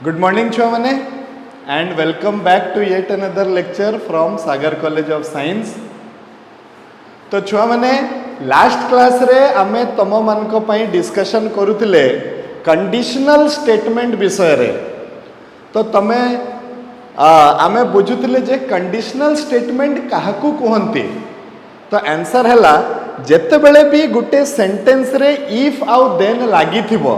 Good morning छुआ माने and welcome back to yet another lecture from Sagar College of Science। तो छुआ माने लास्ट क्लास रे आमे तम मानक पई डिस्कशन करूतिले कंडीशनल स्टेटमेंट विषय रे। तो तमे आमे बुझुतिले जे कंडीशनल स्टेटमेंट काहाकू कहंती। तो आंसर हैला जेते बेले भी गुटे सेंटेंस रे इफ आउ देन लागि थिबो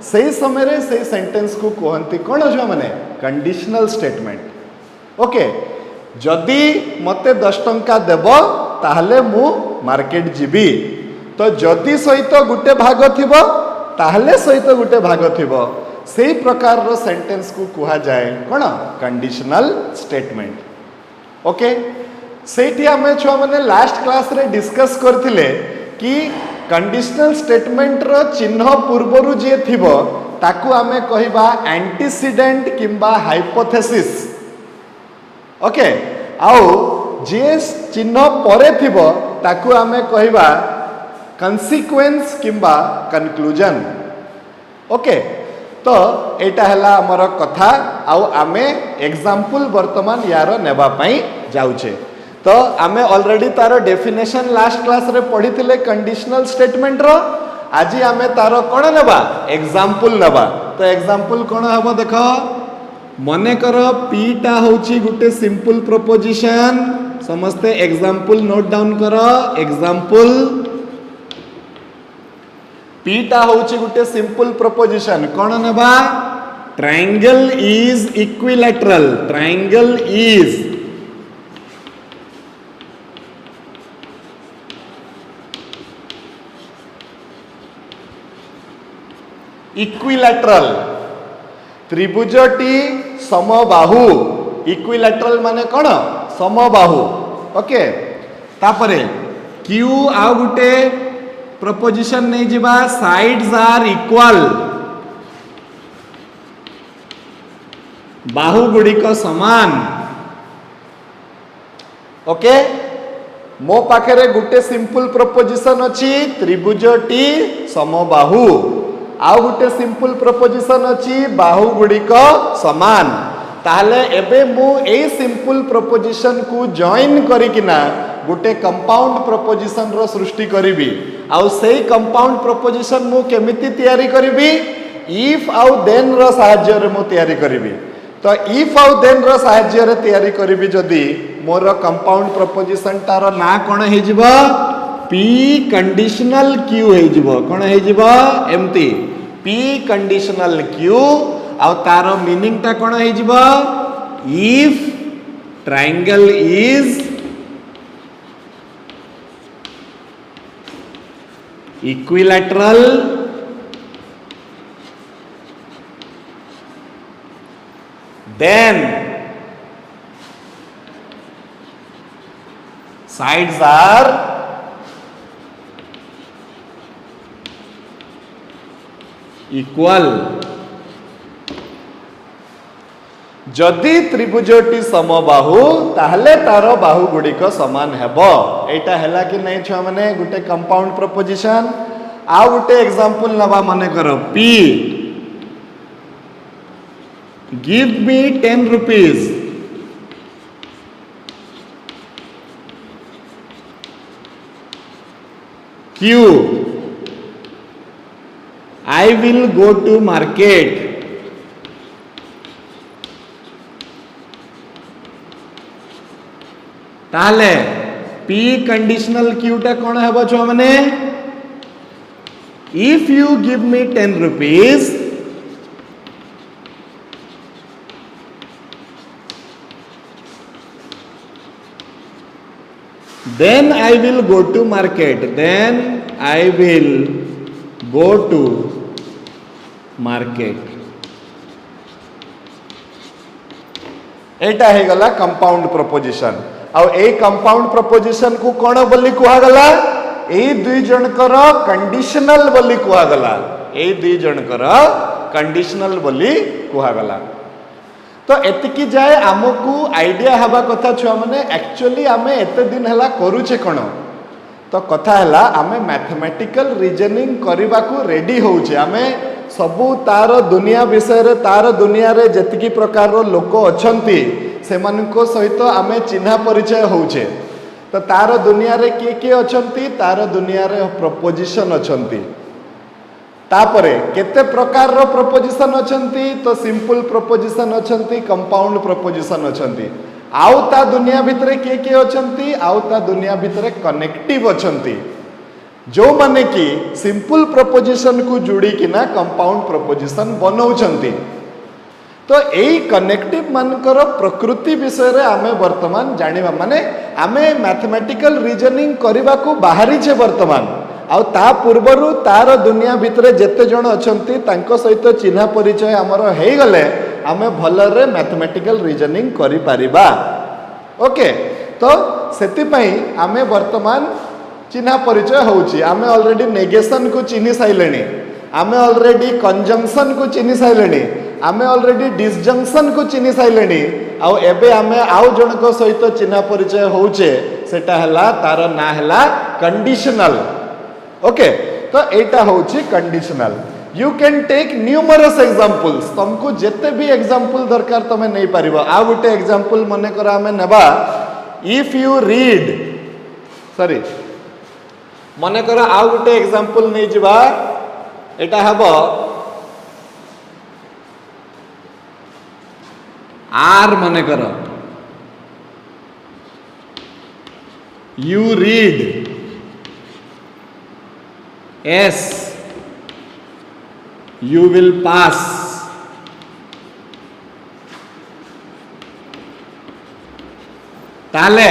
सही समय रे सही सेंटेंस को कहती कौन छुआ माने कंडीशनल स्टेटमेंट। ओके जदि मते 10 टंका देव ताहले मु मार्केट जीवी तो जदि सहित गुटे भाग थिबो ताहले सहित गुटे भाग थिबो सही प्रकार रो सेंटेंस को कहा जाए कौन कंडीशनल स्टेटमेंट। ओके सेठी आमे छुआ माने लास्ट क्लास रे डिस्कस करथिले कि कंडीशनल स्टेटमेंट रो चिन्ह पूर्वरु जे थिबो ताकू आमे कहिबा एंटीसीडेंट किंबा हाइपोथेसिस। ओके आउ जे चिन्ह परे थिबो ताकू आमे कहिबा कंसीक्वेंस किंबा कंक्लूजन। ओके तो एटा हला हमर कथा आउ आमे एग्जांपल वर्तमान यार नेबा पई जाउछे। तो आमे ऑलरेडी तार डेफिनेशन लास्ट क्लास रे पढ़ी थिले कंडीशनल स्टेटमेंट रो। आज आमे तार कोन नेबा एग्जांपल नेबा। तो एग्जांपल कोन हबो देखो मने करो पी टा होची गुटे सिंपल प्रोपोजिशन समस्ते एग्जांपल नोट डाउन करो। एग्जांपल पी टा होची गुटे सिंपल प्रोपोजिशन कोन नेबा triangle is equilateral. Triangle is equilateral. त्रिभुजटी समबाहु। इक्विलैटरल माने कौन समबाहु। ओके तापरे क्यू आउ गुटे प्रपोजिशन नहीं जिबा साइड्स आर इक्वल। बाहु गुड़िक समान। ओके मो पाखरे गुटे सिंपल प्रपोजिशन अछि त्रिभुजटी समबाहु आउ गुटे सिंपल प्रपोजिशन अछि बाहु गुड़िक समान। ताहले एबे मु ए सिंपल प्रपोजिशन को जॉइन करिकिना गुटे कंपाउंड प्रपोजिशन रो सृष्टि करिवि। आउ सेही कंपाउंड प्रपोजिशन मु केमिति तयारी करिवि इफ आउ देन रो सहाय्य रे मु तयारी करिवि। तो इफ आउ देन रो सहाय्य रे तयारी करिवि जदी मोर कंपाउंड प्रपोजिशन तार ना कोन हे जिवो पी कंडीशनल क्यू हे जिवो। कोन हे जिवो एमती पी कंडीशनल क्यू आउ तार मीनिंग ता कोन हे जिवो if triangle is equilateral then sides are equal। जदि त्रिभुजटी समबाहु ताहले तार बाहु गुड़िक समान हेबो। एटा हैला कि नहीं छुआ माने गुटे कंपाउंड प्रपोजिशन। आ गुटे एग्जांपल नबा माने करो P give me 10 rupees. Q I will go to market. ताहले पी कंडीशनल क्यू टा कोन हेबो छुआ माने if you give me 10 rupees then I will go to market। then I will go to market। एटा हे गला कंपाउंड प्रपोजिशन। आउ ए compound preposition को कोन बोली कुहा गला ए दुई जनकर कंडीशनल बोली कुहा गला। ए दुई जनकर कंडीशनल बोली कुहा गला। तो एतिकी जाए आमको आइडिया हवा कथा छुआ माने एक्चुअली आमे एते दिन हला करूचे कोन तो कथा है आमे मैथमेटिकल रीजनिंग करने को रेडी होउछे आमे सबू तार दुनिया विषय रे तार दुनिया रे जतिकी प्रकार लोक अछंती सेमानको सहित आमे चिन्हा परिचय होउछे तो तार दुनिया रे किए किए अछंती तार दुनिया रे प्रपोजिशन अछंती तापरे केते प्रकार रो प्रपोजिशन अछंती तो सिंपल प्रपोजिशन अछंती कंपाउंड प्रपोजिशन अछंती आउ ता दुनिया भितरे किए किए अछंती आउ ता दुनिया भितरे कनेक्टिव अछंती जो माने कि सिंपल प्रपोजिशन को जोड़ी कि ना कंपाउंड प्रपोजिशन बनाउछंती तो यही कनेक्टिव मानकर प्रकृति विषय रे आमे वर्तमान जानिबा माने आमे मैथमेटिकल रीजनिंग करबा को बाहरी छे वर्तमान आउ ता पूर्वरु तार दुनिया भितरे जेते जण अछंती तांको सहित चिन्हा परिचय हमर हेई गले आमे भलरे मैथमेटिकल रीजनिंग करि पारिबा ओके तो सेति पई आमे वर्तमान चिन्हा परिचय होउची आमे ऑलरेडी नेगेशन को चिन्हि साइलेनी आमे ऑलरेडी कंजंक्शन को चिन्हि साइलेनी आमे ऑलरेडी डिसजंक्शन को चिन्हि साइलेनी आउ एबे आमे आउ जणको सहित चिन्हा परिचय होउचे सेटा हला तार ना हला कंडीशनल ओके तो एटा होउची conditional you can take numerous examples तुमको जेते भी एग्जांपल दरकार तमे नै परिबो आ गुटे एग्जांपल मने करा हमें नेबा इफ यू रीड सॉरी मने करा आ गुटे एग्जांपल नै जिबा एटा हबो आर मने करा you read S you will pass ताले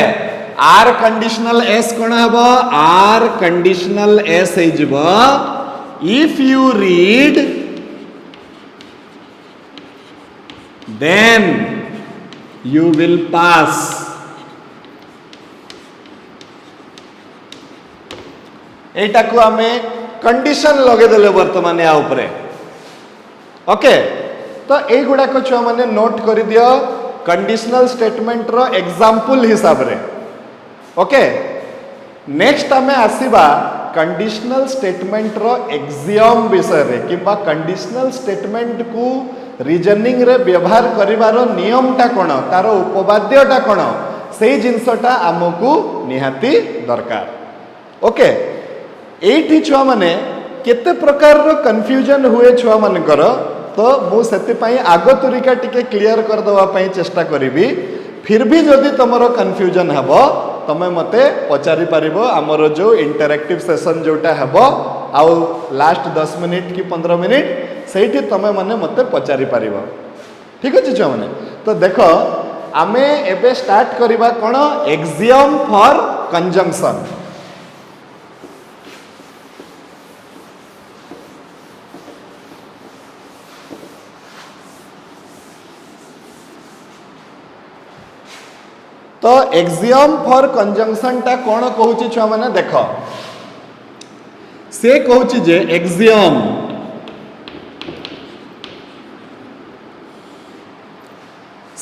R conditional S कोन हबो R conditional S हे जिवो if you read then you will pass एटा को हमें कंडीशन लगे देले वर्तमान या ऊपर ओके तो ए गुडा को छुआ माने नोट कर दियो कंडीशनल स्टेटमेंट रो एग्जांपल हिसाब रे ओके नेक्स्ट हमें आसीबा कंडीशनल स्टेटमेंट रो एक्सियम विषय रे किबा कंडीशनल स्टेटमेंट को रीजनिंग रे व्यवहार करिवारो नियम टा कोन तारो उपवाद्य टा कोन सेही जिंसटा हमकु निहाती दरकार ओके एठी छुआ माने केते प्रकार रो कंफ्यूजन हुए छुआ मानकर तो मु सेति पई आगो तरीका टिके क्लियर कर दवा पई चेष्टा करिवि फिर भी जदि तमरो कंफ्यूजन हबो तमे मते पचारि पारिबो हमरो जो इंटरैक्टिव सेशन जोटा हबो आउ लास्ट 10 मिनिट की 15 मिनिट सेठी तमे माने मते पचारि पारिबो ठीक अछि छुआ माने तो देखो आमे एबे स्टार्ट करिबा कोन एक्सियम फॉर कंजंक्शन तो एक्सियम फॉर कंजंक्शन टा कोन कहूची छुआ माने देखो से कहूची जे एक्सियम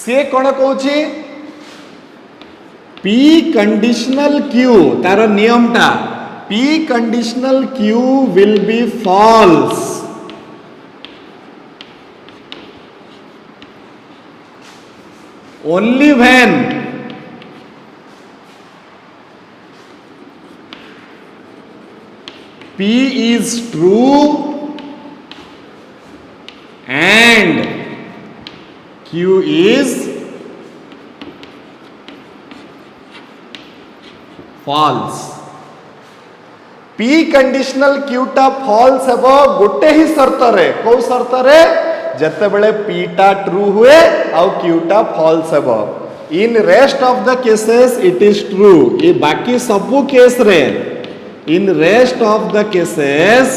से कोन कहूची P कंडीशनल Q तार नियम टा P conditional Q will be false only when P is true and Q is false. P conditional Q टा false हेबो गोटे ही शर्त रे को शर्त रे जते बेले P टा ट्रू हुए और Q टा false हेबो in rest of the cases it is true ये बाकी सबु केस रे in rest of the cases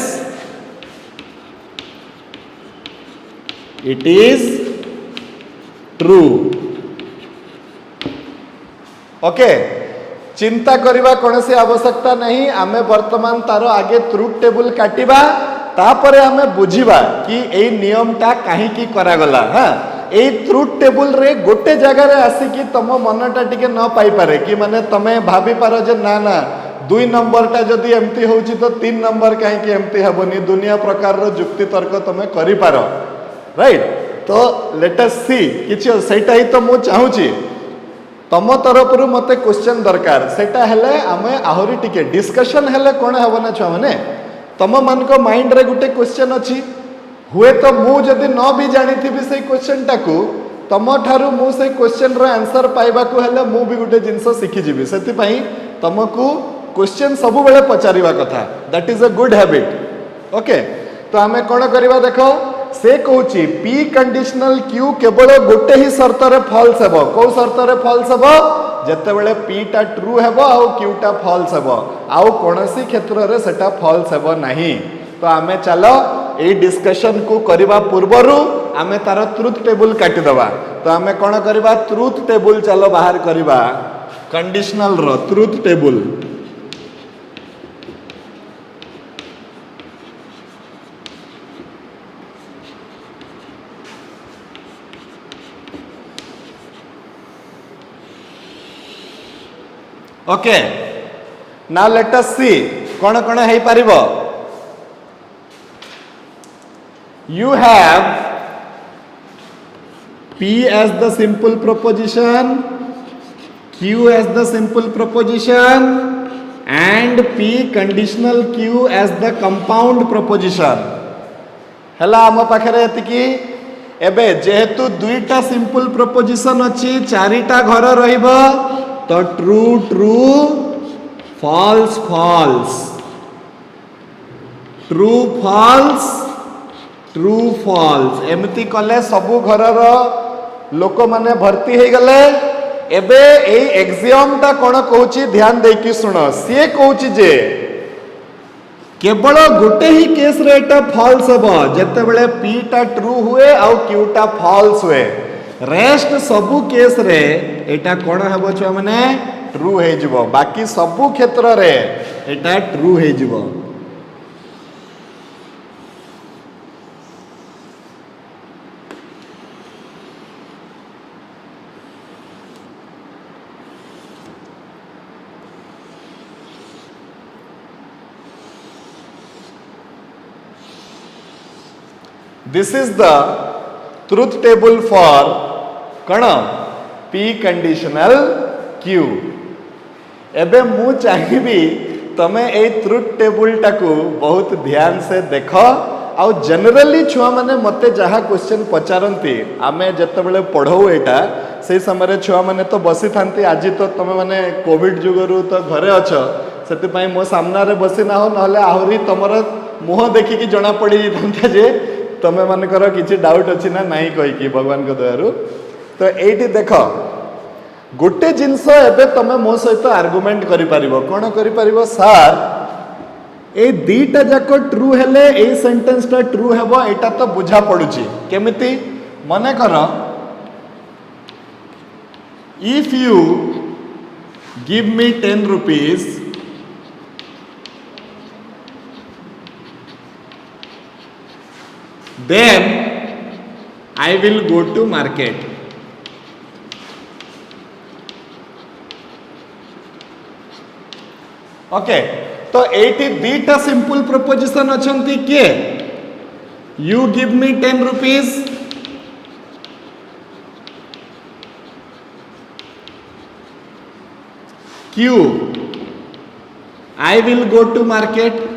it is true okay चिंता करबा कोनसे आवश्यकता नहीं आमे वर्तमान तारो आगे ट्रुथ टेबल काटिबा तापरे आमे बुझिबा कि एई नियम टा काहे की करा गला हां एई ट्रुथ टेबल रे गोटे जगह रे आसी कि तम मनटा टिके न पाई पारे कि माने तमे भाबी पारो जे ना ना 2 नंबरटा जदि एमती होची तो 3 नंबर कहीं एमती हेबनी दुनिया प्रकार जुक्ति तर्क तुम कर राइट। तो लेट अस सी किछि सेटा ही तो मु चाहूची तम तरफ रु मते क्वेश्चन दरकार सेटा हेले आमे आहुरी टिके डिस्कशन हेले कोन हेबो ना छुआ माने तम मान को माइंड रे गुटे क्वेश्चन अछि हुए तो मु जदि न भी जानी थी से क्वेश्चन टाकू तम ठारू मु से क्वेश्चन रो आंसर पाइबा को हेले मु भी गुटे जिंस शिखि जिवि सेति पई तमको क्वेश्चन सब बेले पचारिबा कथा that is a good habit okay. तो आमे कोन करबा देखो से कहूची पी कंडीशनल क्यू केवल गोटे ही शर्त रे फॉल्स हेबो को शर्त रे फॉल्स हेबो जते बेले पी टा ट्रू हेबो आ क्यू टा फॉल्स हेबो आउ कोनोसी क्षेत्र रे सेटा फॉल्स हेबो नाही। तो आमे चलो ए डिस्कशन को करबा पूर्वरु आमे तार ट्रुथ टेबल काटी दबा। तो आमे कोन करबा ट्रुथ टेबल चलो बाहर करबा कंडीशनल रो truth table okay. Now let us see कोन कोन है पारिबो। You have P as the simple proposition, Q as the simple proposition and P conditional Q as the compound proposition। हला हम पाखरे एतिकी एबे जेहेतु दुईटा सिंपल प्रोपोजिशन अछि चारिटा घर रहिबो तो true true false false true false true false एमती कले सबु घर लोक माने भर्ती हो गले। एबे ए एक्सियम टा कोन कहूची ध्यान देकी सुन सी कहूची जे केवल गोटे ही केस रे एटा फॉल्स हेबो जते बेले पी टा ट्रू हुए आ क्यू टा फॉल्स हुए रेस्ट सबु केस रे एटा कोन हेबो छ माने ट्रू हे जिवो बाकी सबु क्षेत्र रे एटा ट्रू हे जिवो। This is the truth table for कौन P conditional Q। एबे मु चाहिए तमे ए ट्रुथ टेबल टाकू बहुत ध्यान से देख आउ जनरली छुआ माने मते जहाँ क्वेश्चन पचारती आमे जते बेले पढ़ाऊ एटा से समय छुआ माने तो बसी थांती आज तो तमे माने कोविड जुगरु तो घरे अछ सेति पई मो सामना रे बसी ना हो नहले आहुरी तमर मुह देखि कि जना पड़ी थांता जे तमे मानकर किसी डाउट अच्छी ना नहीं कहीकि भगवान को दयारु। तो एटी देख गोटे जिनस एबे तमे मो सहित आर्गुमेंट करि परिबो कोन करि परिबो सर ए दीटा जाक ट्रू हेले ए सेंटेंस टा ट्रू हेबो एटा तो बुझा पडुची केमिति मने कर if you give me 10 rupees then I will go to market। Okay तो एटी दीटा सिंपल प्रोपोजिशन अछंती के you give me 10 rupees Q I will go to market.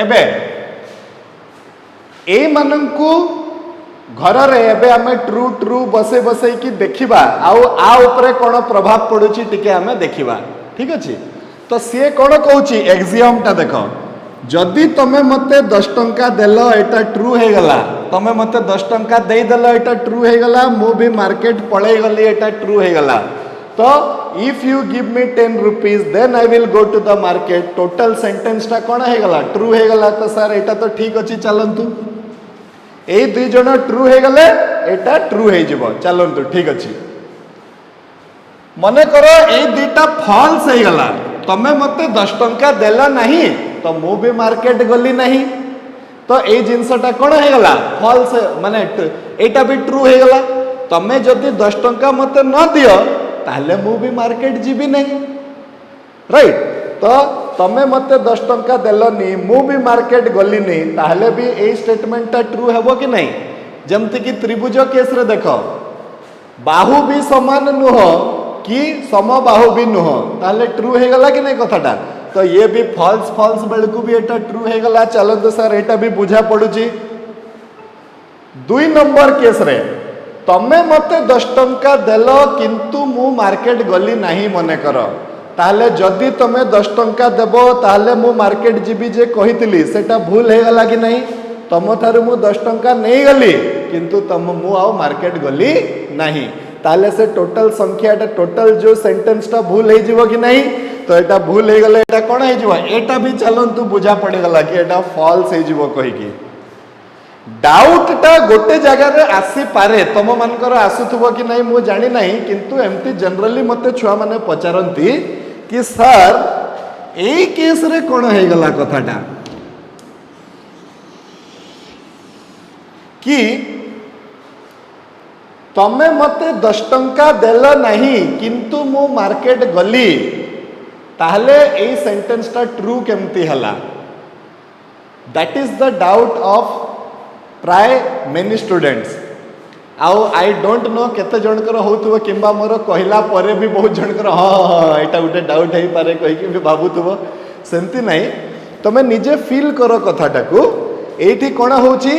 एबे ए मानंकु घर रे एबे हमें ट्रू ट्रू बसे बसे की देखिबा आउ आ ऊपर कोन प्रभाव पडुची टिके हमें देखिबा ठीक अछि। तो सी कोन कहूची एक्सियम टा देखो जदि तमे मते 10 टंका देलो एटा ट्रू हे गला तमे मते 10 टंका देई देलो एटा ट्रू हे गला मु भी मार्केट पळै गली एटा ट्रू हे गला। तो if you give me 10 rupees then I will go to the market total sentence टा कोन हे गला ट्रू हे गला। तो सर एटा तो ठीक अछि चलंतु ए दुई जण ट्रू हे गले एटा ट्रू हे जिवो चलंतु ठीक अछि। मने करो ए दुईटा फॉल्स हे गला तमे मते 10 टंका देला नहीं तो मु भी मार्केट गली नहीं तो ए जिंसटा कोन हे गला फॉल्स माने एटा भी ट्रू हे गला। तमे जदि 10 टंका मते न दियो ताहले मु भी मार्केट जीवी नहीं, राइट। तो तमे मते 10 टंका देलनी मु भी मार्केट गलिनी ताहले भी ए स्टेटमेंट ट्रू हेबो कि नहीं। जमती कि त्रिभुज केस रे देखो बाहु भी समान नुह कि समबाहु भी नुह ताहले ट्रू हे गला कि नहीं कथाटा। तो ये भी फॉल्स फॉल्स बेलकू भी एटा ट्रू हे गला। चलो तो सर एटा भी बुझा पड़ुची। 2 नंबर केस रे तमे मते 10 टंका देल किंतु मु मार्केट गली नहीं मने कर ताहले जदि तमे 10 टंका देबो ताहले मु मार्केट जीवी जे कहितली सेटा भूल हे गला कि नहीं। तम थारु मु 10 टंका नहीं गली किंतु तम मु आउ मार्केट गली नहीं ताहले से टोटल संख्या टोटल जो सेंटेंस टा भूल हे जीवो कि नहीं। तो एटा भूल हे गले एटा कोन हे जीवो एटा भी चलंतु बुझा पड़े गला कि एटा फॉल्स हे जीवो कहि कि। डाउट टा गोटे जगह रे आसी पारे तम मानकर आसुथबो कि नहीं मु जानि नहीं किंतु एमती जनरली मते छुआ माने पचारंती कि सर एई केस रे कोन हे गला कथाटा कि तमे मते 10 टंका देल नहीं किंतु मु मार्केट गली ताहले एई सेंटेंस टा ट्रू केमती हला। That is the doubt of प्राय मेनी स्टूडेंट्स। आउ आई डोंट नो केते जनकर होउथबो किंबा मोर कहला परे भी बहुत जनकर हां एटा उटे डाउट हे पारे कहि कि भाबुथबो सेमती नहीं। तमे निजे फील करो कथाटा को। एठी कोन होउची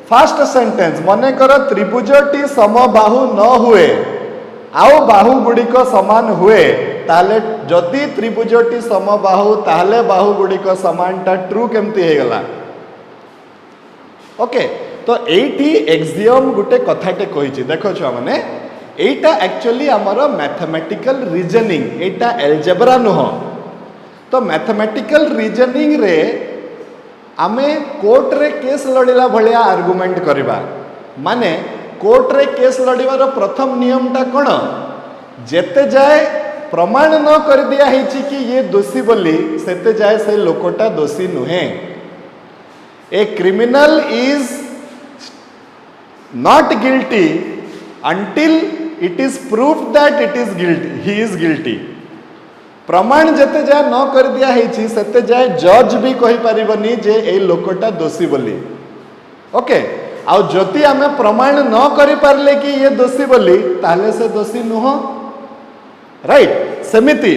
फर्स्ट सेंटेंस मने कर त्रिभुजटी समबाहु न हुए आउ बाहु गुड़िक समान हुए ताले जदि त्रिभुजटी समबाहु ताले बाहु गुड़िक समानटा ट्रू केमती हे गला। ओके तो एठी एक्सियम गुटे कथाटे कहिछि देखो छुआ माने एटा एक्चुअली हमर मैथमेटिकल रीजनिंग एटा एल्जेब्रा नुह। तो मैथमेटिकल रीजनिंग रे आमे कोर्ट रे केस लड़िला भलिया आर्गुमेंट करिबा माने कोर्ट रे केस लड़िबार प्रथम नियम टा कोन जेते जाए प्रमाण न कर दिया हिची कि ये दोषी बोली सेते जाए से लोकटा दोषी नुहे। A criminal is not guilty until it is proof that it is guilty he is guilty. प्रमाण जेते जाए न कर दिया हिची सेते जाए जज भी कहि परिबनी जे ए लोकटा दोषी बोली। ओके आउ जति आमे प्रमाण न करि पारले कि ये दोषी बोली ताले से दोषी नुह, राइट। सेमिति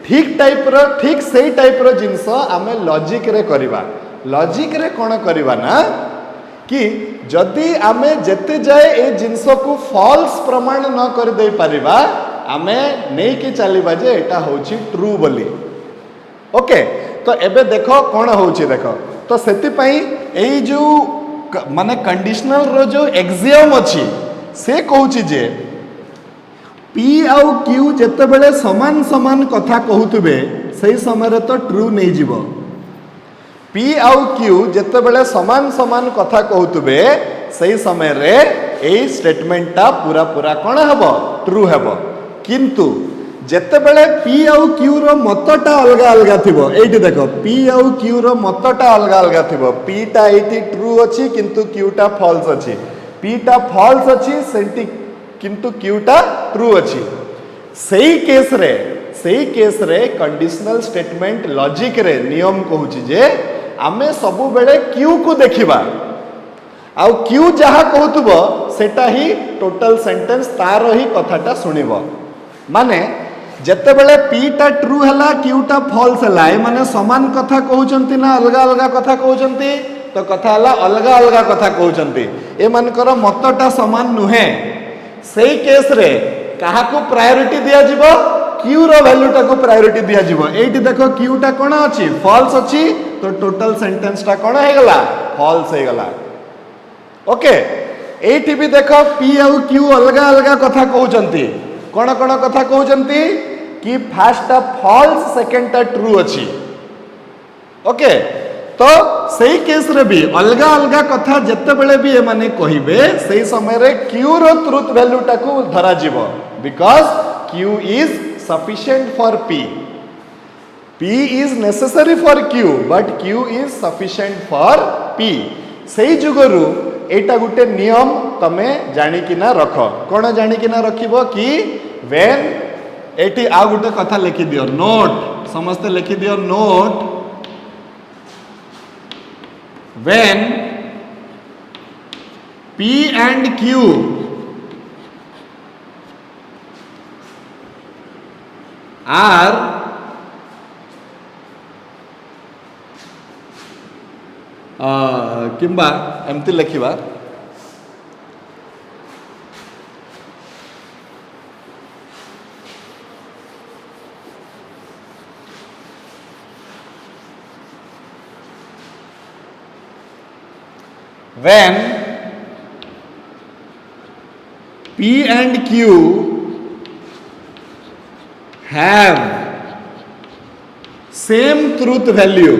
ठीक टाइप रो ठीक सेही टाइप रो जिंस आमे लॉजिक रे करिबा। लॉजिक रे कोन करिबा ना कि जदि आमे जेते जाए ए जिंस को फॉल्स प्रमाण न कर दे परिबा आमे नहीं कि चलिबा जे एटा होची ट्रू बोली। ओके तो एबे देखो कोन होची देखो। तो सेति पई एई जो माने कंडीशनल रो जो एक्सियम अछि से कहूची जे P आउ Q जेते बेले समान समान कथा कहउतबे सही समय रे तो ट्रू नहीं जीवो। P आउ Q जेते बेले समान समान कथा कहउतबे सही समय रे एई स्टेटमेंट टा पूरा पूरा कोन हेबो ट्रू हेबो। किंतु जेते बेले P आउ Q रो मतटा अलग अलग थिबो एठी देखो P आउ Q रो मतटा अलग अलग थिबो P टा एठी ट्रू अछि किंतु Q टा फॉल्स अछि P टा फॉल्स अछि सेंटी किंतु Q टा ट्रू अछि। सेही केस रे कंडीशनल स्टेटमेंट लॉजिक रे नियम कहूची जे आमे सबु बेले Q को देखिबा आउ Q जहा कहउतबो सेटा ही टोटल सेंटेंस तार ही कथाटा सुनिबो। माने जेते बेले P टा ट्रू हला Q टा फॉल्स हला ए माने समान कथा कहउचंती ना अलग अलग कथा कहउचंती। तो कथा हला अलग अलग कथा कहउचंती ए मानकर मतटा समान नुहे। सेही केस रे काहा को प्रायोरिटी दिया जिवो Q रो वैल्यू टा को प्रायोरिटी दिया जिवो। एठी देखो Q टा कोन अछि फॉल्स अछि तो टोटल सेंटेंस टा कोन हे गला फॉल्स हे गला। ओके एठी भी देखो P आउ Q अलग अलग कथा कहउचंती कोन कोन कथा कहउचंती कि फर्स्ट टा फॉल्स सेकंड टा ट्रू अछि। ओके तो सही केस रे भी अलग अलग कथा जेते बेले भी ए माने कहिबे सही समय रे Q रो ट्रुथ वैल्यू टा को धरा जिवो because Q is sufficient for P। P is necessary for Q but Q is sufficient for P। सही जुगरु एटा गुटे नियम तमे जानिकिना रख कौन जानिकिना रखिबो कि व्हेन एटी आ गुटे कथा लिखि दियो नोट समस्त लिखि दियो note when P and Q are किंबा एमती लिखिबा when P and Q have same truth value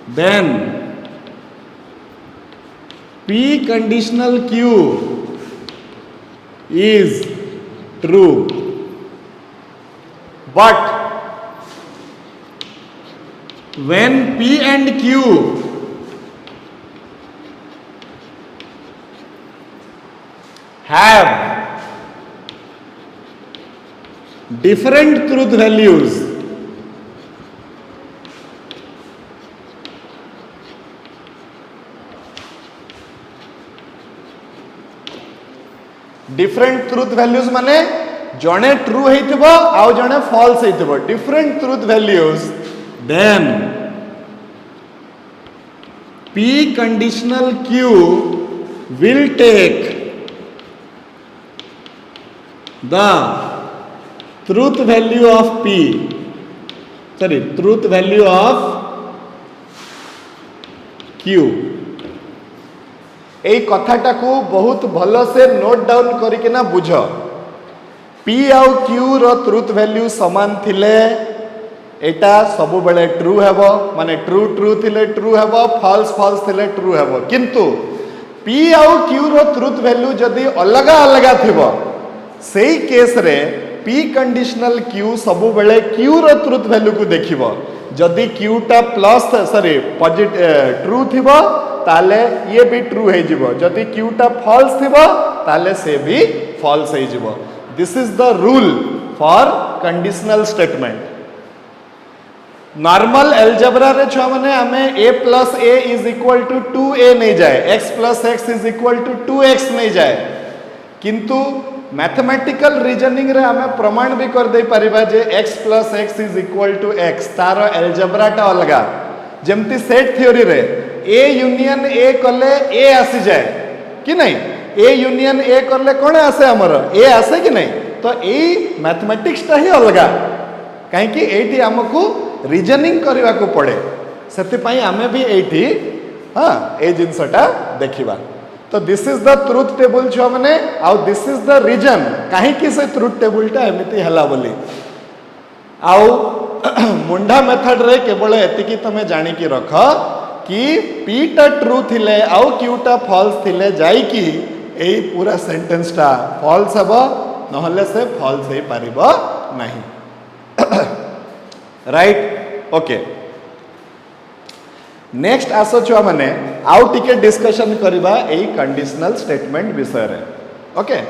then P conditional Q is true. But when P and Q have different truth values, different truth values माने जने true हेतिबो आउ जने false हेतिबो different truth values then P conditional Q will take the truth value of P truth value of Q এই কথাটা को बहुत भलो से नोट डाउन करिकिना बुझ P आउ Q रो ट्रूथ वैल्यू समान थिले एटा सब बेले ट्रू हेबो माने ट्रू ट्रू थिले ट्रू हेबो फॉल्स फॉल्स थिले ट्रू हेबो किंतु P आउ Q रो ट्रूथ वैल्यू जदी अलगा अलगा थिबो सेही केस रे P कंडीशनल Q सब बेले Q रो ट्रूथ वैल्यू को देखिबो जदी Q टा प्लस ट्रू थिबो ताले ये भी ट्रू हे जिवो जदी Q टा फॉल्स थिबो ताले से भी फॉल्स हे जिवो This is the rule for conditional statement. Normal algebra रे छुआ माने आमे a plus a is equal to 2a नहीं जाए x plus x is equal to 2x नहीं जाए किंतु mathematical reasoning रे आमे प्रमाण भी कर दे परिबा जे x plus x is equal to x taro algebra टा अलगा जेमती सेट थ्योरी रे a union a कले a आसी जाए कि नहीं ए यूनियन ए करले कौन आसे हमर ए आसे कि नहीं तो ए मैथमेटिक्स टा ही अलगा काहे कि एठी हमकु रीजनिंग करबा को पड़े सेति पई हमें भी एठी हां ए जिंसटा देखिबा तो this is the truth table छ माने आउ दिस इज द रीजन काहे कि से ट्रुथ टेबल टा एमिति हला बोली आउ मुंडा मेथड रे केवल एतिकी तमे जानि कि रख कि P टा ट्रू थिले आउ Q टा फॉल्स थिले जाई कि एई पूरा सेंटेंस टा फॉल्स हबो नहले से फॉल्स हे पारिबो नाही राइट ओके नेक्स्ट आसो छुआ माने आउ टिके डिस्कशन करबा एई कंडीशनल स्टेटमेंट विषय रे ओके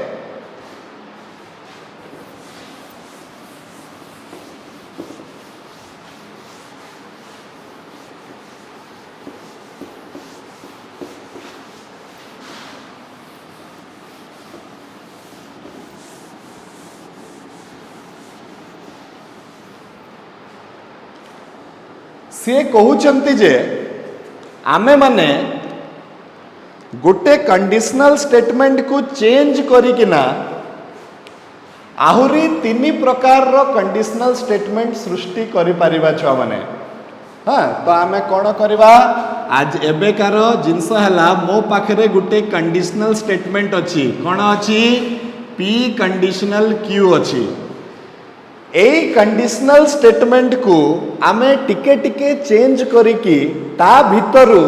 सी कहउचंती जे आमे माने गोटे कंडीशनल स्टेटमेंट को चेंज करिकिना आहुरी तीन प्रकार रो कंडीशनल स्टेटमेंट सृष्टि करि परिबा छ माने हाँ तो आमे कौन करवा आज एबेकार जिनस हला मो पाखरे गोटे कंडीशनल स्टेटमेंट अछि कौन अछि P कंडीशनल Q अछि एई कंडीशनल स्टेटमेंट को आमे टिके टिके चेंज करिकी ता भितरु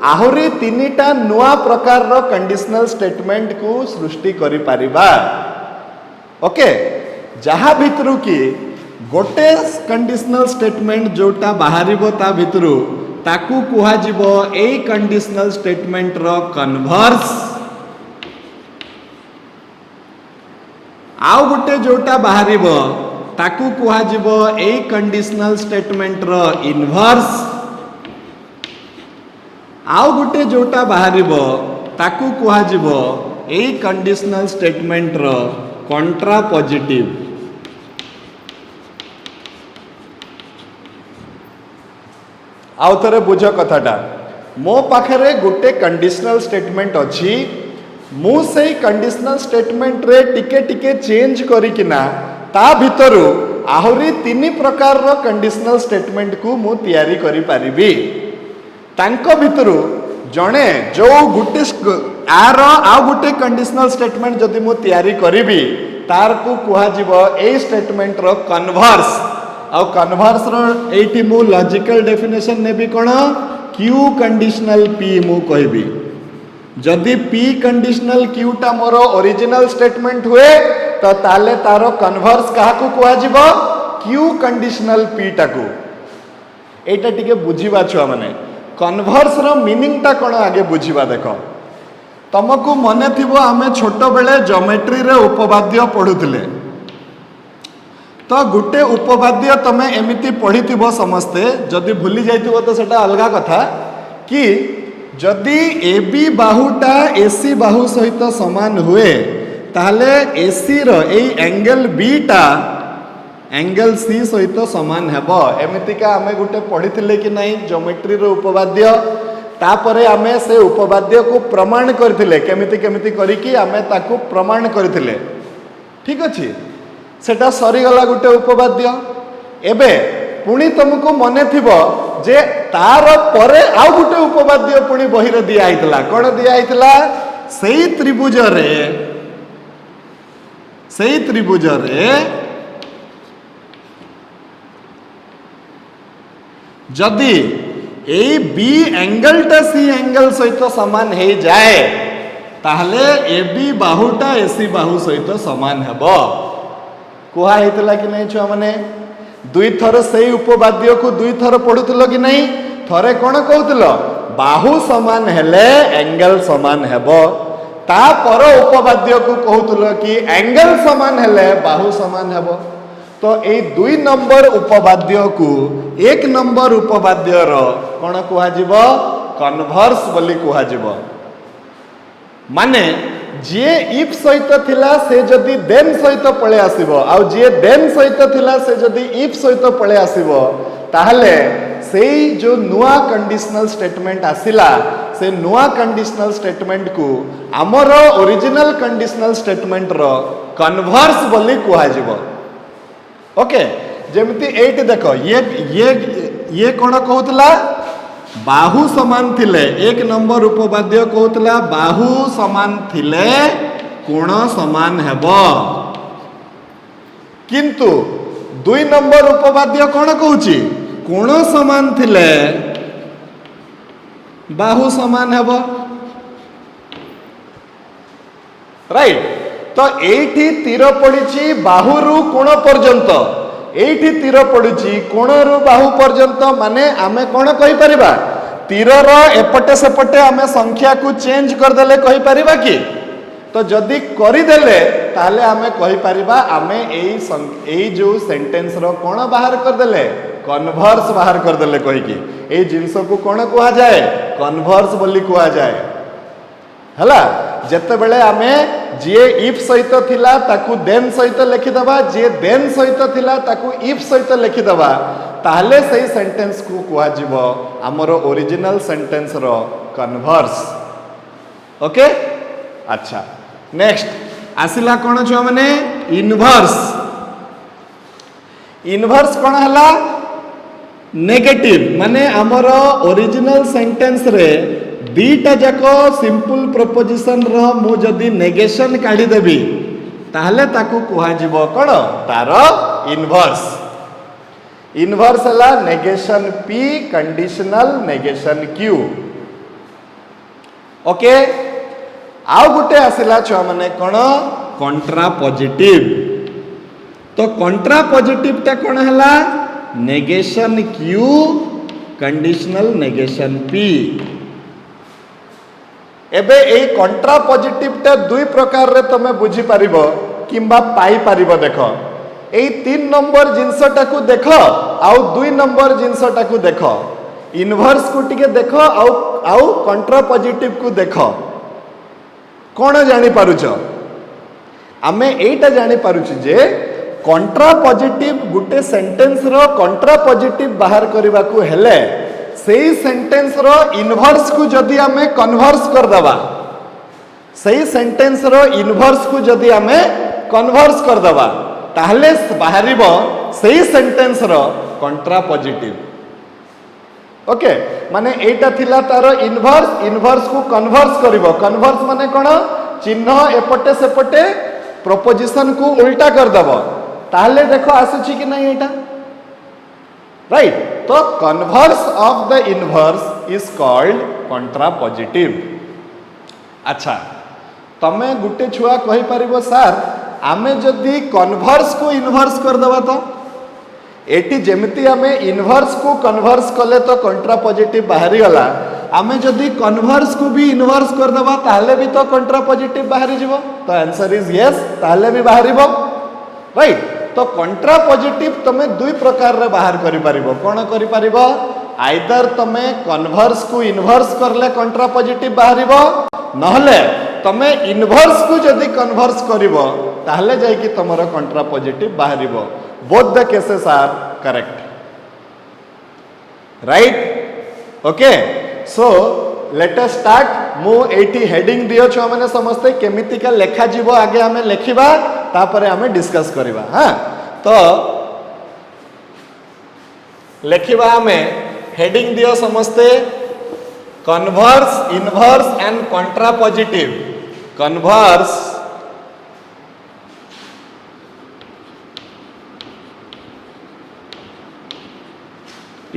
आहुरी तीनिटा नुआ प्रकार रो कंडीशनल स्टेटमेंट को सृष्टि करि परिबा ओके जहा भितरु की गोटे कंडीशनल स्टेटमेंट जोटा बाहरिबो ता भितरु ताकू कुहा जिवो ए कंडीशनल स्टेटमेंट रो कन्वर्स। आउ गोटे जोटा बाहरिबो ताकू कुहा जिवो ए कंडीशनल स्टेटमेंट रो इनवर्स। आउ गोटे जोटा बाहरिबो ताकू कुहा जिवो ए कंडीशनल स्टेटमेंट रो कंट्रा पॉजिटिव। आउ थरे बुझ कथाटा, मो पाखरे गोटे कंडीशनल स्टेटमेंट अच्छी, मु से कंडीशनल स्टेटमेंट रे टिके टिके चेंज करिकिना ता भितरु आहुरी तीन प्रकार रो कंडीशनल स्टेटमेंट को मु तैयारी करि पारिबी। तांको भितरु जणे जो गुटे आर आउ गुटे कंडीशनल स्टेटमेंट जदि मु तैयारी करिबी तार को कुहा जिवो ए स्टेटमेंट रो कन्वर्स। आउ कन्वर्स रो एठी मु लॉजिकल डेफिनेशन नेबी कोन क्यू कंडीशनल पी मु कहबी। जदि पी कंडीशनल क्यू टा मोरो ओरिजिनल स्टेटमेंट हुए तो ताले तारो कन्वर्स कहा को कुहा जिवो क्यू कंडीशनल पी टा को। एटा टिके बुझीबा छुआ माने कन्वर्स रो मीनिंग टा कोन आगे बुझीबा। देखो तुमको मने थिबो आमे छोटो बेले ज्योमेट्री रे उपपाद्य पढुथिले, तो गुटे उपपाद्य तमे एमिति पढ़िथिबो समस्ते, जदि भूली जाइथिबो तो सेटा अलगा कथा कि जदि ए बी बाहुटा एसी बाहु सहित समान हुए ताहले एसी रो एई एंगल बी टा एंगल सी सहित समान हेबो। एमितिका आमे गुटे पढ़िथिले कि नाही ज्योमेट्री रो उपपाद्य, तापरे आमे से उपपाद्य को प्रमाण करथिले केमिति केमिति करिकि आमे ताकू प्रमाण करथिले। ठीक अछि, सेटा सरीगला गुटे उपपाद्य। एबे पुणी तुमको मने थिबो जे तार परे आउ गुटे उपपाद्य पुणी बही रे दिया आइतला। कोन दिया आइतला? सेई त्रिभुज रे जदि ए बी एंगल टा सी एंगल सहित समान हे जाए ताहले ए बी बाहुटा एसी बाहु सहित समान हेबो। कुहा हेतला कि नहीं छुआ माने? दुई थर सेई उपपाद्य को दुई थर पढुतलो कि नहीं? थरे कोन कहउतलो बाहु समान हेले एंगल समान हेबो, ता पर उपपाद्य को कहउतलो कि एंगल समान हेले बाहु समान हेबो। तो ए दुई नंबर उपपाद्य को एक नंबर उपपाद्य रो कोन कुहा जिवो कन्वर्स बोली कुहा जिवो। माने जे इफ सहित थिला से जदि देन सहित पळे आसीबो आउ जे देन सहित थिला से जदि इफ सहित पळे आसीबो ताहले सेई जो नुआ कंडीशनल स्टेटमेंट आसिला से नुआ कंडीशनल स्टेटमेंट को हमर ओरिजिनल कंडीशनल स्टेटमेंट रो कन्वर्स बोली कुहा जिवो। ओके, जेमिति एट देखो ये कोन कहउतला बाहु समान थिले, एक नंबर उपपाद्य कहउतला बाहु समान थिले कोण समान हेबो, किंतु दुई नंबर उपपाद्य कोन कहउची कोण समान थिले बाहु समान हेबो। राइट, तो एठी तीर पड़िछि बाहुरु कोण पर्यंत, एठी तीर पड़िछि कोणरु बाहु पर्यंत। माने आमे कोण कहि परिबा तीरर एपटे सेपटे आमे संख्या को चेंज कर देले कहि परिबा कि? तो जदि करि देले ताले आमे कहि परिबा आमे एई जो सेंटेंस रो कोण बाहर कर देले कन्वर्स बाहर कर देले कहि कि एई जिंस को कोण कुहा जाए कन्वर्स बोली कुहा जाए। हला जेते बेले आमे जे इफ सहित थिला ताकू देन सहित लिखि दबा, जे देन सहित थिला ताकू इफ सहित लिखि दबा, ताहले सही सेंटेंस को कुहा जिवो हमर ओरिजिनल सेंटेंस रो कन्वर्स। ओके, अच्छा नेक्स्ट आसिला कोन छ माने इनवर्स। इनवर्स कोन हला? नेगेटिव। माने हमर ओरिजिनल सेंटेंस रे दीटा जाको सिंपल प्रोपोजिशन रो मु जदि नेगेशन काढी देबी ताहले ताकू कुहा जिवो कोन तारो इनवर्स। इनवर्स हला negation P conditional negation Q. Okay, आउ गुटे आसिला छुआ माने कोन कंट्रा पॉजिटिव। तो कंट्रा पॉजिटिव टा कौन है negation Q conditional negation P एबे ए कंट्रा पॉजिटिव टा दुई प्रकार रे तमे बुझी पारिबो किंबा पाई पारिबो देखो ए 3 नंबर जिनसटा को देखो आउ 2 नंबर जिनसटा को देखो इनवर्स को टिके देखो आउ कंट्रा पॉजिटिव को देखो कौन जानी पारुछ आमे एटा जानी पारुछ जे कंट्रा पॉजिटिव गुटे सेंटेंस रो कंट्रा पॉजिटिव बाहर करबा को हेले सेही सेंटेंस रो इनवर्स को जदी आमे कन्वर्स कर दबा सेही सेंटेंस रो इनवर्स को जदी आमे कन्वर्स कर दबा ताहले बाहरिबो सेही सेंटेंस रो कंट्रा पॉजिटिव ओके माने एटा थिला तारो इनवर्स को कन्वर्स करिवो कन्वर्स माने कोन चिन्ह एपटे सेपटे प्रोपोजिशन को उल्टा कर दबो ताहले देखो आसुची कि नहीं एटा राइट तो converse of the inverse is called कंट्रा positive अच्छा तमे गुटे छुआ कहि परिबो सर आमे जदी कन्वर्स को इनवर्स कर दबा तो एटी जेमिति आमे इनवर्स को कन्वर्स कले तो कंट्रा पॉजिटिव बाहरी गला आमे जदी कन्वर्स को भी इनवर्स कर दबा ताहले भी तो कंट्रा पॉजिटिव बाहरी जीवो तो आंसर इज यस ताहले भी बाहरीबो राइट तो कंट्रा पॉजिटिव तमे दुई प्रकार रे बाहर करि परिबो कोन करि परिबो आइदर तमे कन्वर्स को इनवर्स करले कंट्रा पॉजिटिव बाहरीबो नहले तमे इनवर्स को जदी कन्वर्स करिवो ताहले जाय कि तमरो कंट्रा पॉजिटिव बाहरीबो both the cases are correct right okay so let us start मु एटी हेडिंग दियो छ माने समस्ते केमिति का लेखा जीवो आगे हमें लेखिबा तापरे हमें डिस्कस करिबा हां तो लेखिबा हमें हेडिंग दियो समस्ते converse inverse and contrapositive converse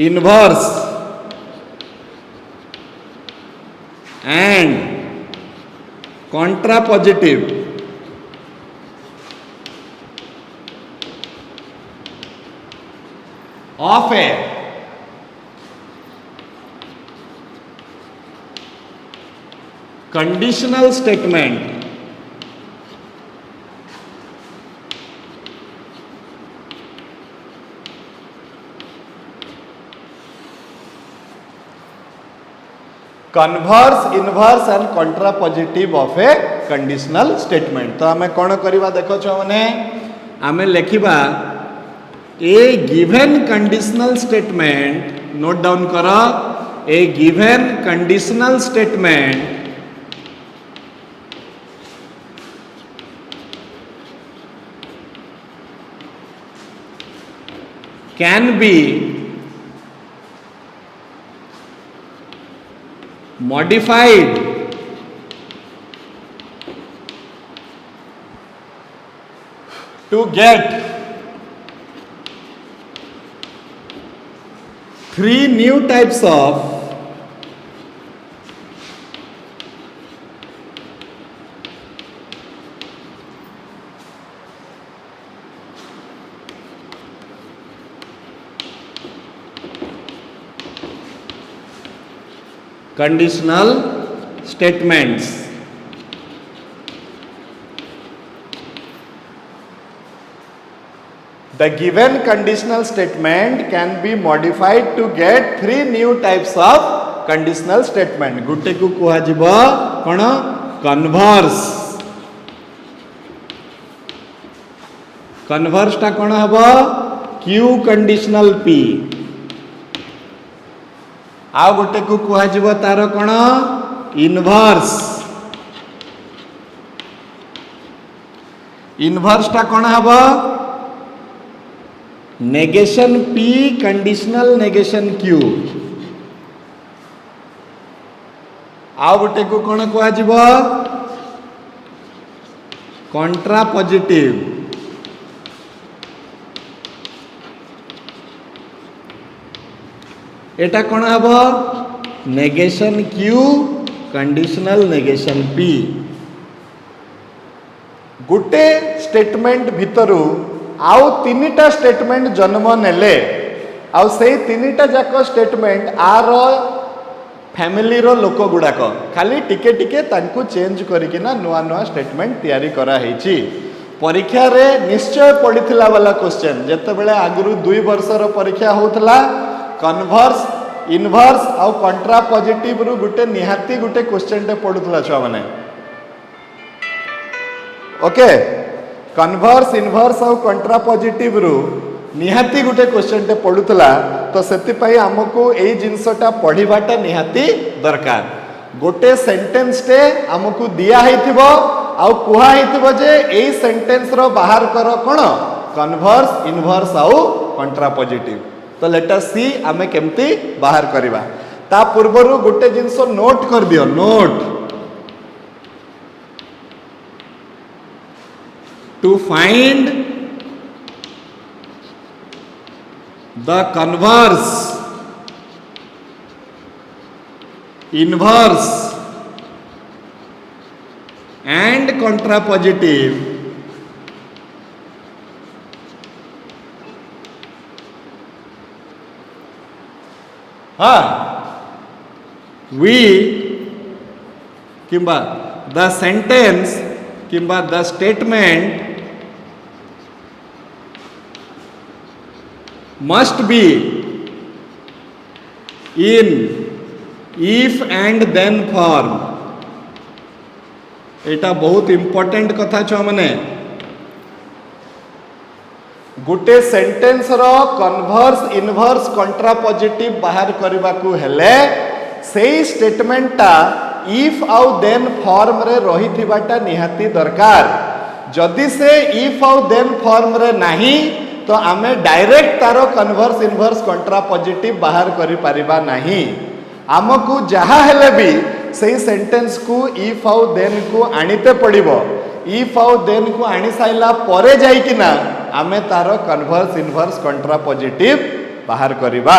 inverse and contrapositive of a conditional statement converse inverse and contrapositive of a conditional statement तो आमे कोन करबा देखो छ माने आमे लेखिबा a given conditional statement note down करो a given conditional statement can be modified to get 3 new types of conditional statements the given conditional statement can be modified to get 3 new types of conditional statement गुटे को कुहा जिवो कोन converse converse ता कोन हबो q conditional p आउ गोटे को कुहा जिवो तार कोन इनवर्स इनवर्स ता कोन हबो negation p conditional negation q आउ गोटे को कोन कुहा जिवो कंट्रा पॉजिटिव एटा कोन हबो negation q conditional negation p गुटे स्टेटमेंट भितरु आउ तीनिटा स्टेटमेंट जन्म नेले आउ से तीनिटा जाक स्टेटमेंट आर फैमिली रो लोक गुड़ाक खाली टिके टिके तांकु चेंज करिकिना नुआ नुआ स्टेटमेंट तैयारी करा हेची। परीक्षा रे निश्चय पड़ीथिला वाला क्वेश्चन जेते बेले आगुरु 2 वर्षर परीक्षा होतला कन्वर्स इनवर्स आउ कंट्रापोजिटिव रु गुटे निहाती गुटे क्वेश्चन टे पडुतला छुआ माने ओके कन्वर्स इनवर्स आउ कंट्रापोजिटिव रु निहाती गुटे क्वेश्चन टे पडुतला तो सेति पई हमकु एई जिंसटा पढिबाटा निहाती दरकार। गोटे सेंटेंस टे हमकु दिया हेतिबो आउ कुहा हेतिबो जे एई सेंटेंस रो बाहर करो कोन कन्वर्स इनवर्स आउ कंट्रापोजिटिव। तो लेट अस सी आमे केमती बाहर करबा ता पूर्वरु गोटे जिंस नोट कर दियो note to find the converse inverse and contrapositive we किंबा the sentence किंबा the statement must be in if and then form। एटा बहुत इंपोर्टेंट कथा छो माने गोटे सेंटेंस रो कन्वर्स इनवर्स कंट्रापोजिटिव बाहर करबा को हेले सेही स्टेटमेंटटा इफ आउ देन फॉर्म रे रहिथिबाटा निहाती दरकार। जदि से इफ आउ देन फॉर्म रे नाही तो आमे डायरेक्ट तारो कन्वर्स इनवर्स कंट्रापोजिटिव बाहर करि परिबा नाही। आमकु जहा हेले भी सेही सेंटेंस को इफ आउ देन को आनिते पड़िबो। इफ आउ देन को आनी साइला परे जाई कि ना आमे तारो कन्वर्स इनवर्स कंट्रापोजिटिव बाहर करिबा।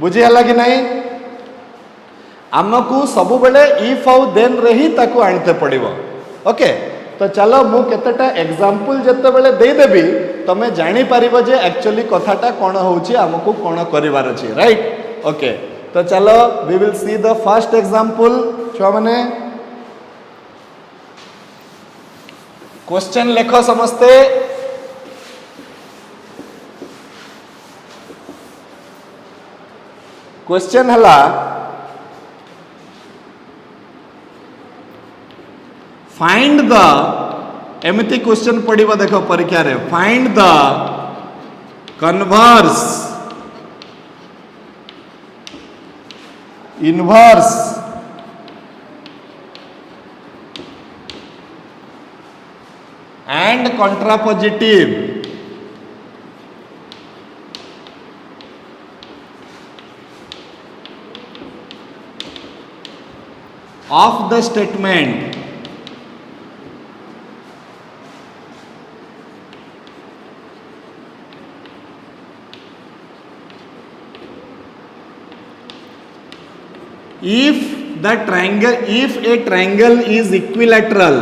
बुझी हला कि नहीं आमकु सब बेले इफ आउ देन रे ही ताकू आनिते पड़िबो। ओके तो चलो मु केतेटा एग्जांपल जते बेले देई देबी तमे जानि परिबो जे एक्चुअली कथाटा कोन होउची आमकु कोन करिवार अछि राइट। ओके तो चलो we will see the first example. छुआ माने क्वेश्चन लेखो समस्ते क्वेश्चन हला फाइंड द एमती क्वेश्चन पड़िबो देखो परीक्षा रे find the converse inverse and contrapositive of the statement if a triangle is equilateral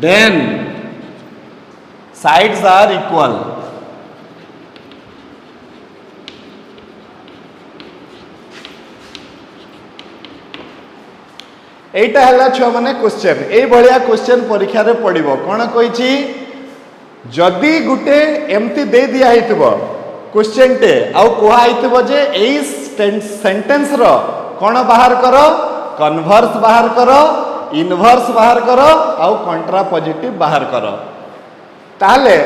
then sides are equal। एटा हला छुआ माने क्वेश्चन ए भलिया क्वेश्चन परीक्षा रे पड़िबो कोन कहिछि जदी गुटे एमती दे दिया हितबो क्वेश्चन टे आउ कोहा हितबो जे एई सेंटेंस रो कोन बाहर करो कन्वर्स बाहर करो इनवर्स बाहर करो आउ कंट्रापोजिटिव बाहर करो ताले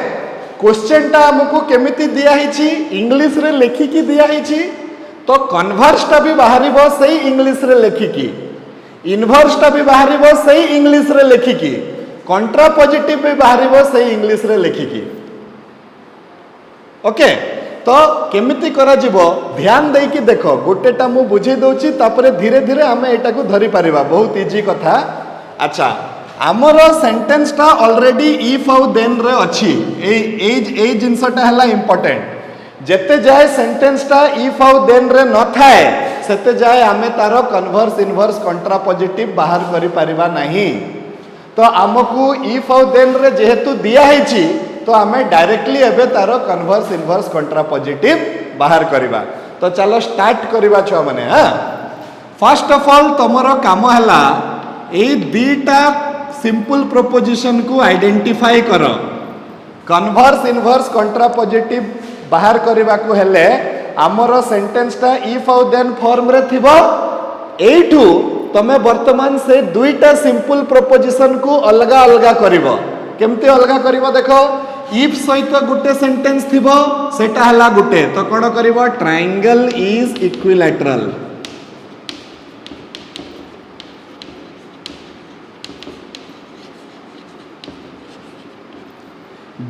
क्वेश्चन टा हमकु केमिति दिया हिछि इंग्लिश रे लिखि की दिया हिछि तो कन्वर्स टा भी बाहरिबो सही इंग्लिश रे लिखि की इनवर्स टा भी बाहरिबो सही इंग्लिश रे लिखिकी कंट्रापोजिटिव भी बाहरिबो सही इंग्लिश रे लिखिकी। ओके तो केमिति करा जिवो ध्यान देई कि देखो गोटेटा मु बुझे दोची तापरे धीरे धीरे हमें एटा को धरि परिबा बहुत इजी कथा। अच्छा आमर सेंटेंस टा ऑलरेडी इफ आउ देन रे अछि ए जिंसटा हला इंपोर्टेंट जेते जाए सेंटेंस टा इफ आउ देन रे न थाए सेते जाए आमे तार कन्वर्स इनवर्स कंट्रापोजिटिव बाहर करि परिबा नाही। तो आमको इफ आउ देन रे जेहेतु दिया है तो आमे डायरेक्टली एबे तार कन्वर्स इनवर्स कंट्रापोजिटिव बाहर करिबा। तो चलो स्टार्ट करिबा छुआ माने। हाँ, फर्स्ट ऑफ ऑल तमरो काम हला ए दीटा सिंपल प्रोपोजिशन को आइडेंटिफाई कर। कन्वर्स इनवर्स कंट्रापोजिटिव बाहर करबा को हेले आमर सेंटेंस टा इफ आउ देन फॉर्म रे थिबो। एठू तमे वर्तमान से दुईटा सिंपल प्रोपोजिशन को अलगा अलगा करिवो। केमती अलगा करिवो देखो, इफ सहित गुटे सेंटेंस थिबो सेटा हला गुटे, तो कोन करिवो ट्रायंगल इज इक्विलैटरल।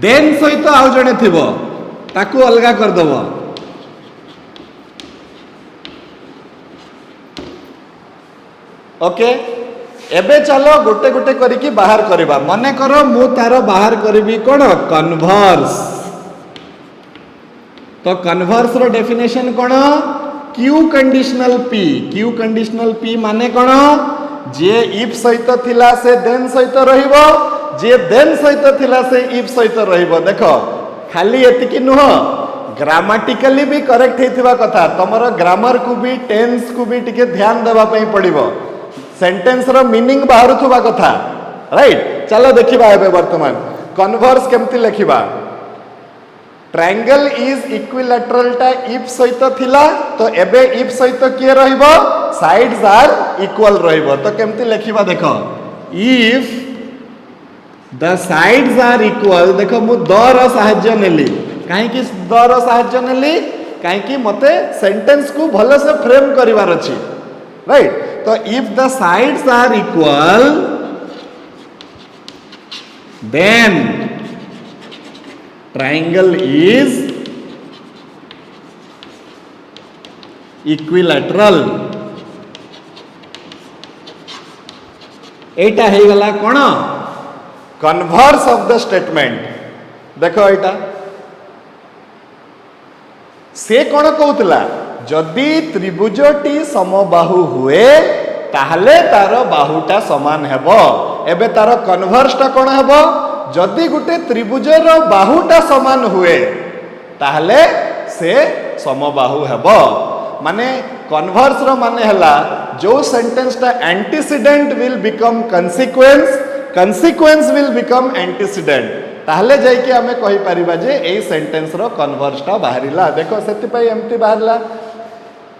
देन सहित आउ जणे थिबो ताकू अलगा कर दबो। ओके, एबे चलो गोटे गोटे करिकी बाहर करबा। मने करो मु तारो बाहर करबी कोन कन्वर्स। तो कन्वर्स रो डेफिनेशन कोन Q conditional P. Q conditional P माने कोन जे इफ सहित थिला से देन सहित रहिबो, जे देन सहित थिला से इफ सहित रहिबो। देखो खाली एतिकी नुह, ग्रामाटिकली भी करेक्ट हेतिबा कथा। तमरो ग्रामर को भी टेंस को भी टिके ध्यान देबा पई पड़िबो। सेंटेंस रो मीनिंग बाहर थुबा कथा, राइट। चलो देखिबा एबे वर्तमान कन्वर्स केमती लिखिबा। ट्रायंगल इज इक्विलैटरल टा इफ सहित थिला, तो एबे इफ सहित किए रहिबो साइड्स आर इक्वल रहिबो। तो केमती लिखिबा देखो, if the sides are equal. देखो मु द रो सहाय्य नेली। काहे कि द रो सहाय्य नेली? काहे कि मते सेंटेंस को भलो से फ्रेम करिवार अछि, राइट। तो if the sides are equal then triangle is equilateral. एटा हे गला कोन कन्वर्स ऑफ द स्टेटमेंट। देखो एटा से कोन कहउतला, जदि त्रिभुजटी समबाहु हुए ताहले तार बाहुटा समान हेबो। एबे तार कन्वर्सटा कोन हेबो, जदि गुटे त्रिभुजर बाहुटा समान हुए ताहले से समबाहु हेबो। माने कन्वर्स रो माने हला जो सेंटेंस टा antecedent will become consequence, consequence will become antecedent, ताहले जाई कि हमें कहि परिबा जे एई सेंटेंस रो कन्वर्स टा बाहरिला। देखो सेति पई एम्ति बाहरला।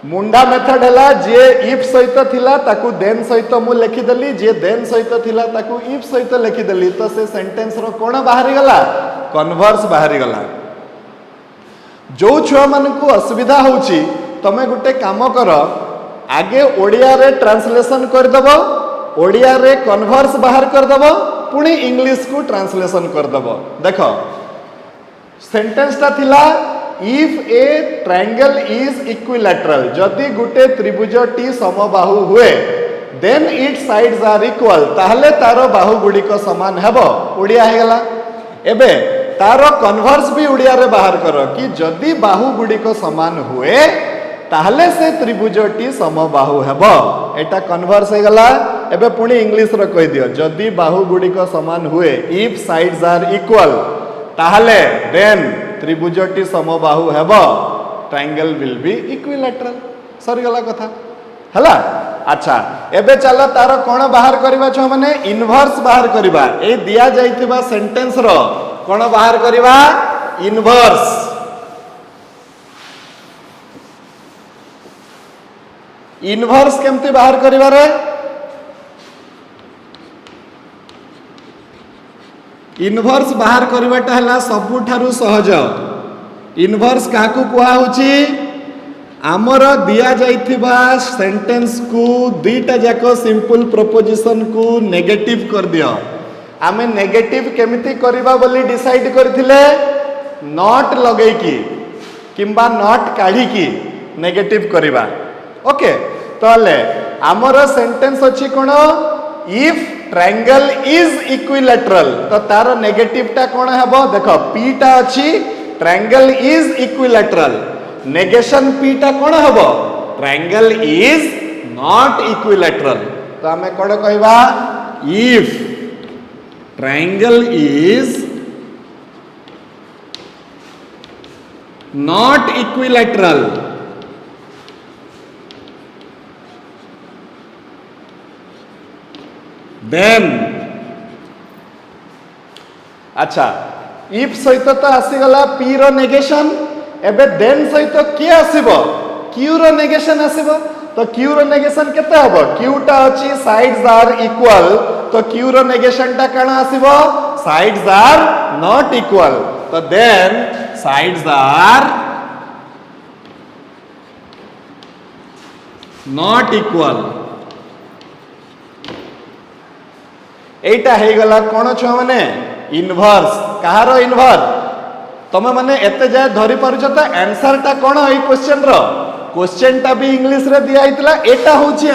मुंडा मेथड हला जे इफ सहित थिला ताकू देन सहित मु लिखि देली, जे देन सहित थिला ताकू इफ सहित लिखि देली। तो से सेंटेंस रो कोन बाहरी गला कन्वर्स बाहरी गला। जो छुआ मन को असुविधा होची तमे गुटे काम कर, आगे ओडिया रे ट्रांसलेशन कर दबो, ओडिया रे कन्वर्स बाहर कर दबो, पुणी इंग्लिश को ट्रांसलेशन कर दबो। देखो सेंटेंस टा थिला if a triangle is equilateral, जदि गुटे त्रिभुजटी समबाहु हुए then it sides are equal, ताहले तारो बाहु गुडी को समान हेबो। ओडिया हे गला। एबे तारो कन्वर्स भी ओडिया रे बाहर करो कि जदि बाहु गुडी को समान हुए ताहले से त्रिभुजटी समबाहु हेबो। एटा कन्वर्स हे गला। एबे पुणी इंग्लिश रो कहि दियो, जदि बाहु गुडी को समान हुए इफ साइड्स आर इक्वल ताहले देन त्रिभुजटी समबाहु हेबो, ट्रायंगल विल बी इक्विलैटरल। सरी गला कथा हला। अच्छा एबे चलो तारो कोन बाहर करबा छ माने इनवर्स बाहर करबा। ए दिया जाइतिबा सेंटेंस रो कोन बाहर करबा इनवर्स। इनवर्स केमती बाहर करबा रे? इनवर्स बाहर करवाटा हला सबुठारु सहज। इनवर्स काकू कुआ होची, आमर दिया जाइथिबा सेंटेंस को दुईटा जाको सिंपल प्रोपोजिशन को नेगेटिव कर दियो। आमे नेगेटिव केमिति करबा बोली डिसाइड करथिले, नॉट लगेई की किंबा नॉट काढी की नेगेटिव करबा। ओके तले आमर सेंटेंस अछि कोन इफ ट्रायंगल इज इक्विलैटरल, तो तार नेगेटिव टा कोन हेबो देखो पी टा अछि triangle is equilateral negation P टा कोन हबो ट्रायंगल इज नॉट इक्विलैटरल तो आमे कोन कहबा if triangle is not equilateral then अच्छा इफ सहित तो आसीगला पी रो नेगेशन एबे देन सहित किए आसीबो क्यू रो नेगेशन आसीबो तो क्यू रो नेगेशन केते हबो क्यू टा अछि साइड्स आर इक्वल तो क्यू रो नेगेशन टा काना आसीबो साइड्स आर नॉट इक्वल तो then sides are not equal एटा हे गला कोन छ माने इनवर्स कहारो इनवर्स तमे माने एते जाय धरि पारुछ त आंसर टा कोन ए क्वेश्चन रो क्वेश्चन टा भी इंग्लिश रे दिया आइतला एटा होची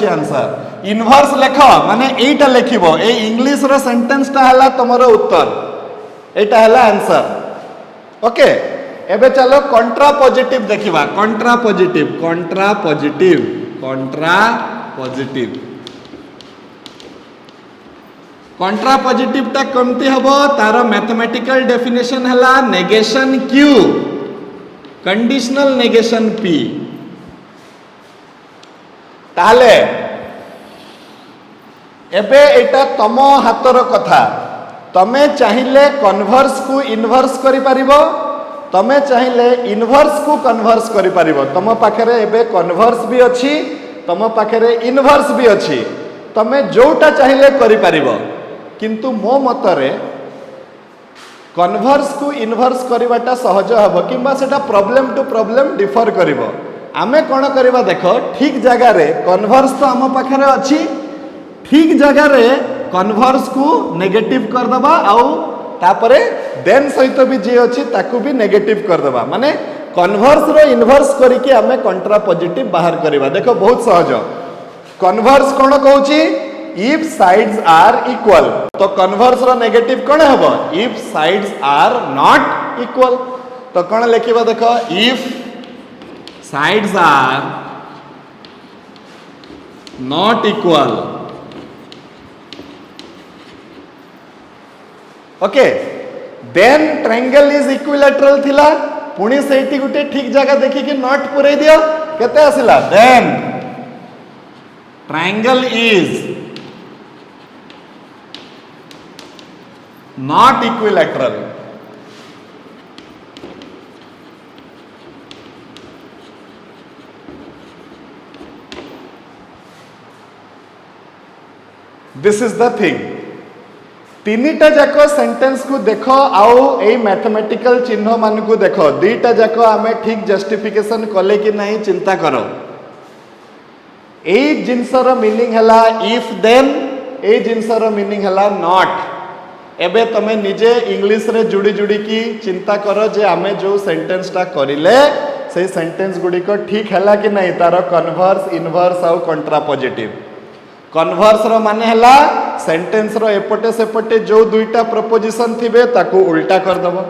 आंसर इनवर्स लेख माने एटा लेखिबो ए इंग्लिश रो सेंटेंस टा हला तमरो उत्तर एटा हला आंसर ओके एबे चलो कंट्रा पॉजिटिव देखिबा कंट्रा पॉजिटिव टा कमती हबो तारो मैथमेटिकल डेफिनेशन हला negation Q conditional negation P ताले एबे एटा तम हातर कथा तमे चाहिए कन्वर्स को इनवर्स करि परिबो तमे चाहिए इनवर्स को कन्वर्स करि परिबो तम पाखरे एबे कन्वर्स भी अछि तम पाखरे इनवर्स भी अछि तमे जोटा चाहिए करि परिबो किंतु मो मतरे कन्वर्स को इनवर्स करवाटा सहज हबो किंबा सेटा प्रॉब्लम टू प्रॉब्लम डिफर करिवो आमे कोन करबा देखो ठीक जगह रे कन्वर्स तो हम पाखरे अछि ठीक जगह रे कन्वर्स को नेगेटिव कर दबा आउ तापरे देन सहित भी जे अछि ताकू भी नेगेटिव कर दबा माने कन्वर्स रो इनवर्स करिके आमे कंट्रा पॉजिटिव बाहर करबा देखो बहुत सहज कन्वर्स कोन कहूची if sides are equal तो कन्वर्स रो नेगेटिव कोन हबो if sides are not equal तो कोन लिखिबा देखो if sides are not equal okay then triangle is equilateral थिला पुणी सेठी गुटे ठीक जगह देखि कि नॉट पुरै दियो केते आसिला then triangle is not equilateral this is the thing तीनिटा जाको सेंटेंस को देखो आउ ए मैथमेटिकल चिन्ह मान को देखो दीटा जाको आमे ठीक जस्टिफिकेशन कले कि नहीं चिंता करो ए जिनसर मीनिंग हला इफ देन ए जिनसर मीनिंग हला नॉट एबे तमे निजे इंग्लिश रे जुड़ी जुड़ी की चिंता करो जे आमे जो सेंटेंस टा करिले से सेंटेंस गुडी को ठीक हला कि नहीं तारो कन्वर्स इनवर्स आउ कंट्रा पॉजिटिव कन्वर्स रो माने हला सेंटेंस रो एपटे सेपटे जो दुईटा प्रपोजिशन थिबे ताको उल्टा कर दबो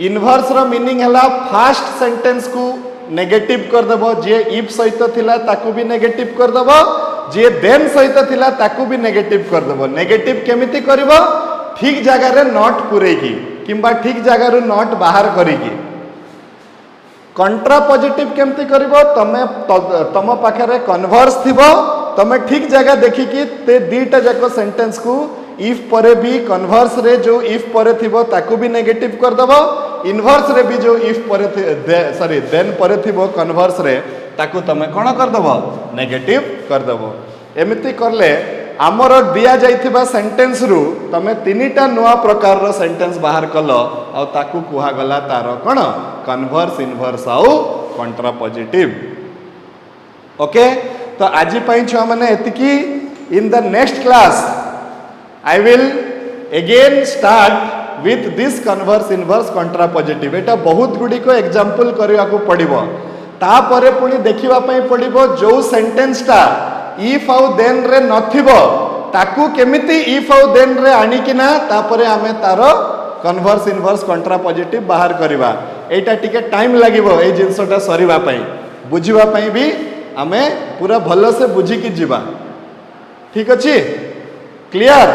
इनवर्स रो मीनिंग हला फर्स्ट सेंटेंस को नेगेटिव कर दबो जे इफ सहित थिला ताको भी नेगेटिव कर दबो जे देन सहित थिला ताको भी नेगेटिव कर दबो नेगेटिव केमिति करबो ठीक जगह रे नॉट पुरेगी किंबा ठीक जगह रू नॉट बाहर करेगी कंट्रा पॉजिटिव केमती करिवो तमे तम पाखरे कन्वर्स थिबो तमे ठीक जगह देखि कि ते दीटा जाको सेंटेंस को इफ परे भी कन्वर्स रे जो इफ परे थिबो ताको भी नेगेटिव कर दबो इनवर्स रे भी जो इफ परे सॉरी देन परे थिबो कन्वर्स रे ताको तमे कोन कर दबो नेगेटिव कर दबो एमिति करले आमर दिया जाइथिबा सेंटेंस रु तमे तीनिटा नुआ प्रकार रो सेंटेंस बाहर कलो आ ताकू कुहा गला तारो कोन कन्वर्स इनवर्स आउ कंट्रा पॉजिटिव ओके तो आज पई छुआ माने एतिकी in the next class I will again start with this converse inverse contrapositive एटा बहुत गुडी को एग्जांपल करिया को पड़िबो ता परे पुनी देखिबा पई पड़िबो जो सेंटेंस टा इफ आउ देन रे नथिबो ताकू केमिति इफ आउ देन रे आनी किना तापरे आमे तारो कन्वर्स इनवर्स कंट्रापोजिटिव बाहर करवा एटा टिके टाइम लागिवो ए जिंसटा सरीबा पई बुझिबा पई भी आमे पूरा भलो से बुझी की जीवा ठीक अछि क्लियर